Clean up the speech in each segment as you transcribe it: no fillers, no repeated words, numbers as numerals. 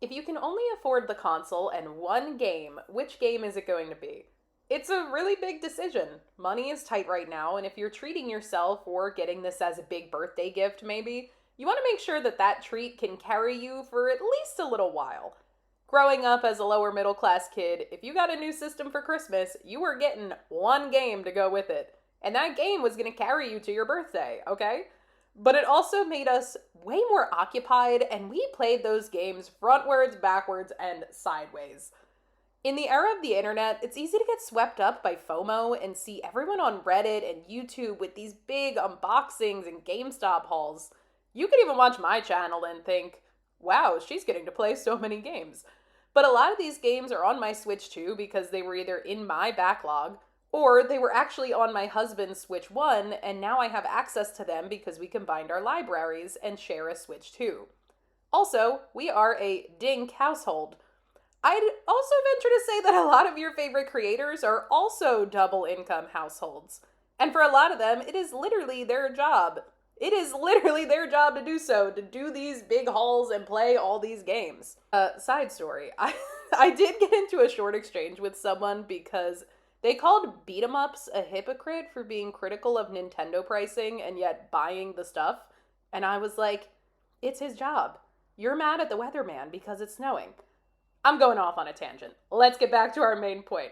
If you can only afford the console and one game, which game is it going to be? It's a really big decision. Money is tight right now, and if you're treating yourself or getting this as a big birthday gift, maybe, you want to make sure that that treat can carry you for at least a little while. Growing up as a lower middle class kid, if you got a new system for Christmas, you were getting one game to go with it. And that game was going to carry you to your birthday, okay? But it also made us way more occupied, and we played those games frontwards, backwards, and sideways. In the era of the internet, it's easy to get swept up by FOMO and see everyone on Reddit and YouTube with these big unboxings and GameStop hauls. You could even watch my channel and think, wow, she's getting to play so many games. But a lot of these games are on my Switch too because they were either in my backlog or they were actually on my husband's Switch 1, and now I have access to them because we combined our libraries and share a Switch 2. Also, we are a dink household. I'd also venture to say that a lot of your favorite creators are also double income households. And for a lot of them, it is literally their job. It is literally their job to do so, to do these big hauls and play all these games. Side story, I did get into a short exchange with someone because they called beat 'em ups a hypocrite for being critical of Nintendo pricing and yet buying the stuff. And I was like, it's his job. You're mad at the weatherman because it's snowing. I'm going off on a tangent. Let's get back to our main point.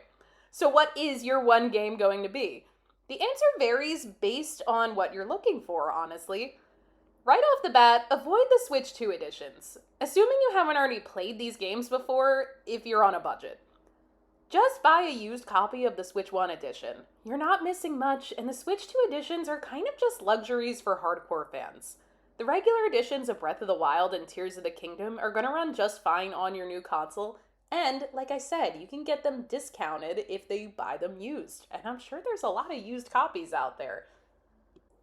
So what is your one game going to be? The answer varies based on what you're looking for, honestly. Right off the bat, avoid the Switch 2 editions, assuming you haven't already played these games before if you're on a budget. Just buy a used copy of the Switch 1 edition. You're not missing much, and the Switch 2 editions are kind of just luxuries for hardcore fans. The regular editions of Breath of the Wild and Tears of the Kingdom are going to run just fine on your new console, and like I said, you can get them discounted if you buy them used, and I'm sure there's a lot of used copies out there.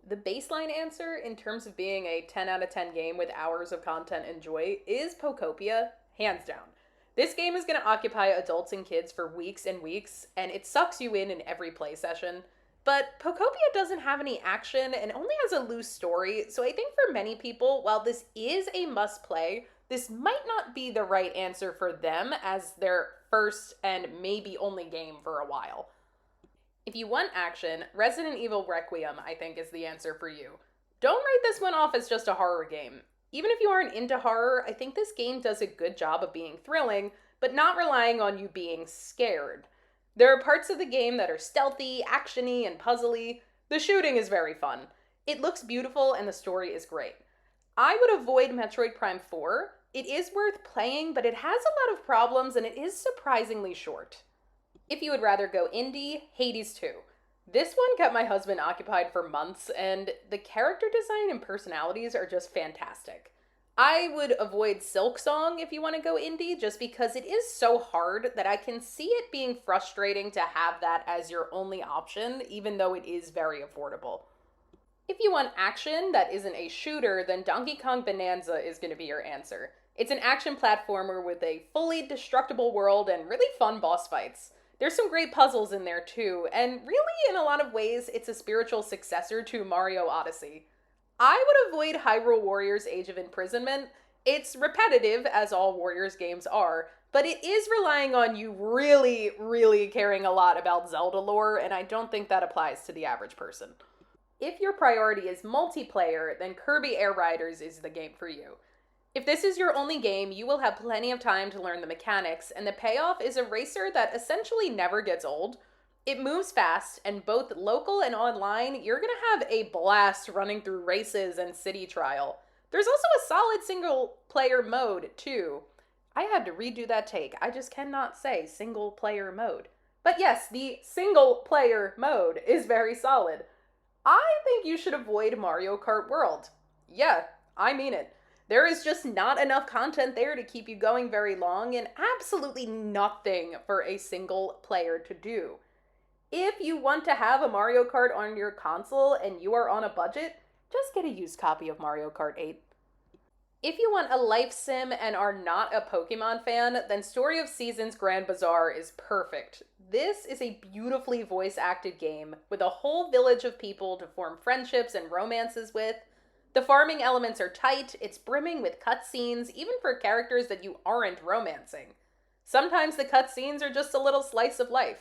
The baseline answer in terms of being a 10 out of 10 game with hours of content and joy is Pokopia, hands down. This game is going to occupy adults and kids for weeks and weeks, and it sucks you in every play session. But Pokopia doesn't have any action and only has a loose story, so I think for many people, while this is a must-play, this might not be the right answer for them as their first and maybe only game for a while. If you want action, Resident Evil Requiem, I think, is the answer for you. Don't write this one off as just a horror game. Even if you aren't into horror, I think this game does a good job of being thrilling, but not relying on you being scared. There are parts of the game that are stealthy, actiony, and puzzly. The shooting is very fun. It looks beautiful and the story is great. I would avoid Metroid Prime 4. It is worth playing, but it has a lot of problems and it is surprisingly short. If you would rather go indie, Hades 2. This one kept my husband occupied for months, and the character design and personalities are just fantastic. I would avoid Silksong if you want to go indie, just because it is so hard that I can see it being frustrating to have that as your only option, even though it is very affordable. If you want action that isn't a shooter, then Donkey Kong Bonanza is going to be your answer. It's an action platformer with a fully destructible world and really fun boss fights. There's some great puzzles in there too, and really in a lot of ways it's a spiritual successor to Mario Odyssey. I would avoid Hyrule Warriors Age of Imprisonment. It's repetitive, as all Warriors games are, but it is relying on you really, really caring a lot about Zelda lore, and I don't think that applies to the average person. If your priority is multiplayer, then Kirby Air Riders is the game for you. If this is your only game, you will have plenty of time to learn the mechanics, and the payoff is a racer that essentially never gets old. It moves fast, and both local and online, you're going to have a blast running through races and city trial. There's also a solid single-player mode, too. I had to redo that take. I just cannot say single-player mode. But yes, the single-player mode is very solid. I think you should avoid Mario Kart World. Yeah, I mean it. There is just not enough content there to keep you going very long, and absolutely nothing for a single player to do. If you want to have a Mario Kart on your console and you are on a budget, just get a used copy of Mario Kart 8. If you want a life sim and are not a Pokemon fan, then Story of Seasons Grand Bazaar is perfect. This is a beautifully voice-acted game with a whole village of people to form friendships and romances with. The farming elements are tight, it's brimming with cutscenes, even for characters that you aren't romancing. Sometimes the cutscenes are just a little slice of life.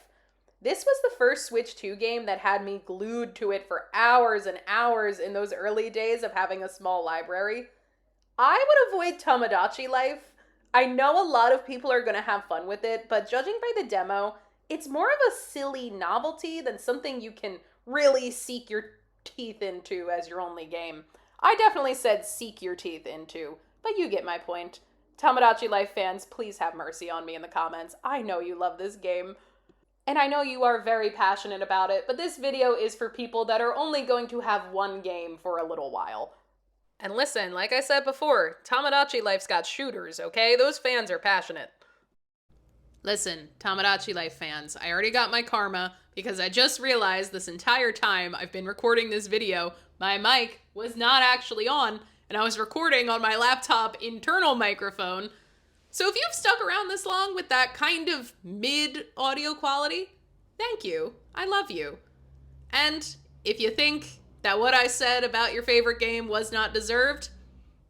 This was the first Switch 2 game that had me glued to it for hours and hours in those early days of having a small library. I would avoid Tomodachi Life. I know a lot of people are going to have fun with it, but judging by the demo, it's more of a silly novelty than something you can really seek your teeth into as your only game. I definitely said seek your teeth into, but you get my point. Tomodachi Life fans, please have mercy on me in the comments. I know you love this game. And I know you are very passionate about it, but this video is for people that are only going to have one game for a little while. And listen, like I said before, Tomodachi Life's got shooters, okay? Those fans are passionate. Listen, Tomodachi Life fans, I already got my karma because I just realized this entire time I've been recording this video, my mic was not actually on, and I was recording on my laptop internal microphone. So if you've stuck around this long with that kind of mid audio quality, thank you. I love you. And if you think that what I said about your favorite game was not deserved,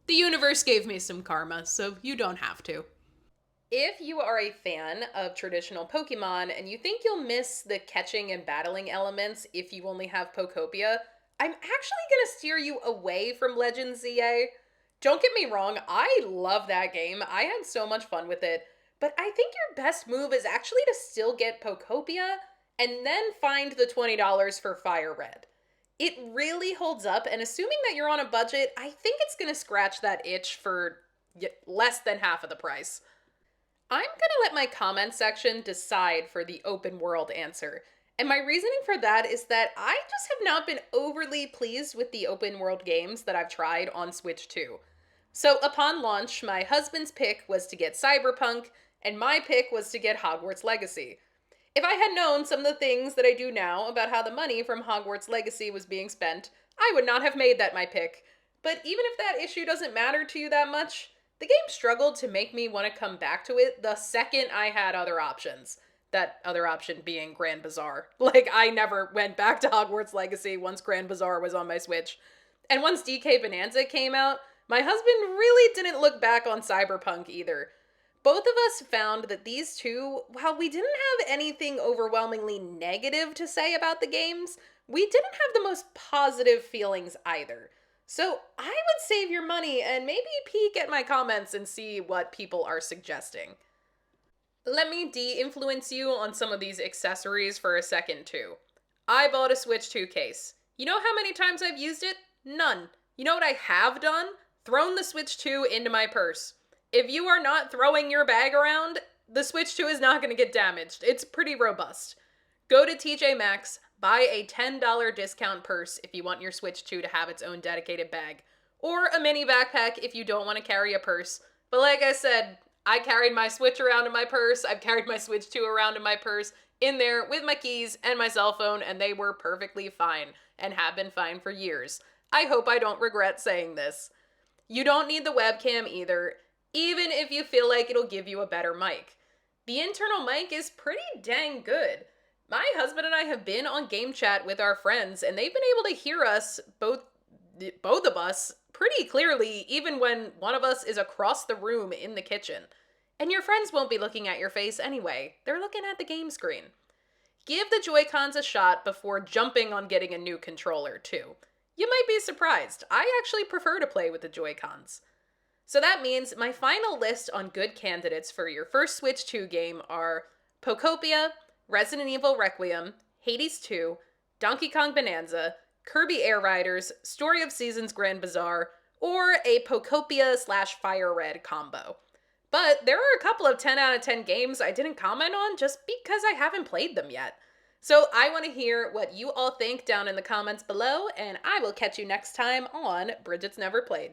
the universe gave me some karma, so you don't have to. If you are a fan of traditional Pokemon and you think you'll miss the catching and battling elements if you only have Pokopia, I'm actually going to steer you away from Legends ZA. Don't get me wrong, I love that game. I had so much fun with it. But I think your best move is actually to still get Pokopia and then find the $20 for Fire Red. It really holds up, and assuming that you're on a budget, I think it's going to scratch that itch for less than half of the price. I'm going to let my comment section decide for the open world answer. And my reasoning for that is that I just have not been overly pleased with the open world games that I've tried on Switch 2. So upon launch, my husband's pick was to get Cyberpunk, and my pick was to get Hogwarts Legacy. If I had known some of the things that I do now about how the money from Hogwarts Legacy was being spent, I would not have made that my pick. But even if that issue doesn't matter to you that much, the game struggled to make me want to come back to it the second I had other options. That other option being Grand Bazaar. Like, I never went back to Hogwarts Legacy once Grand Bazaar was on my Switch. And once DK Bonanza came out, my husband really didn't look back on Cyberpunk either. Both of us found that these two, while we didn't have anything overwhelmingly negative to say about the games, we didn't have the most positive feelings either. So I would save your money and maybe peek at my comments and see what people are suggesting. Let me de-influence you on some of these accessories for a second too. I bought a Switch 2 case. You know how many times I've used it? None. You know what I have done? Thrown the Switch 2 into my purse. If you are not throwing your bag around, the Switch 2 is not going to get damaged. It's pretty robust. Go to TJ Maxx, buy a $10 discount purse if you want your Switch 2 to have its own dedicated bag. Or a mini backpack if you don't want to carry a purse. But like I said, I carried my Switch around in my purse. I've carried my Switch 2 around in my purse, in there with my keys and my cell phone, and they were perfectly fine, and have been fine for years. I hope I don't regret saying this. You don't need the webcam either, even if you feel like it'll give you a better mic. The internal mic is pretty dang good. My husband and I have been on game chat with our friends, and they've been able to hear us, both of us, pretty clearly, even when one of us is across the room in the kitchen. And your friends won't be looking at your face anyway. They're looking at the game screen. Give the Joy-Cons a shot before jumping on getting a new controller, too. You might be surprised. I actually prefer to play with the Joy-Cons. So that means my final list on good candidates for your first Switch 2 game are Pokopia, Resident Evil Requiem, Hades 2, Donkey Kong Bonanza, Kirby Air Riders, Story of Seasons Grand Bazaar, or a Pokopia/Fire Red combo. But there are a couple of 10 out of 10 games I didn't comment on just because I haven't played them yet. So I want to hear what you all think down in the comments below, and I will catch you next time on Bridget's Never Played.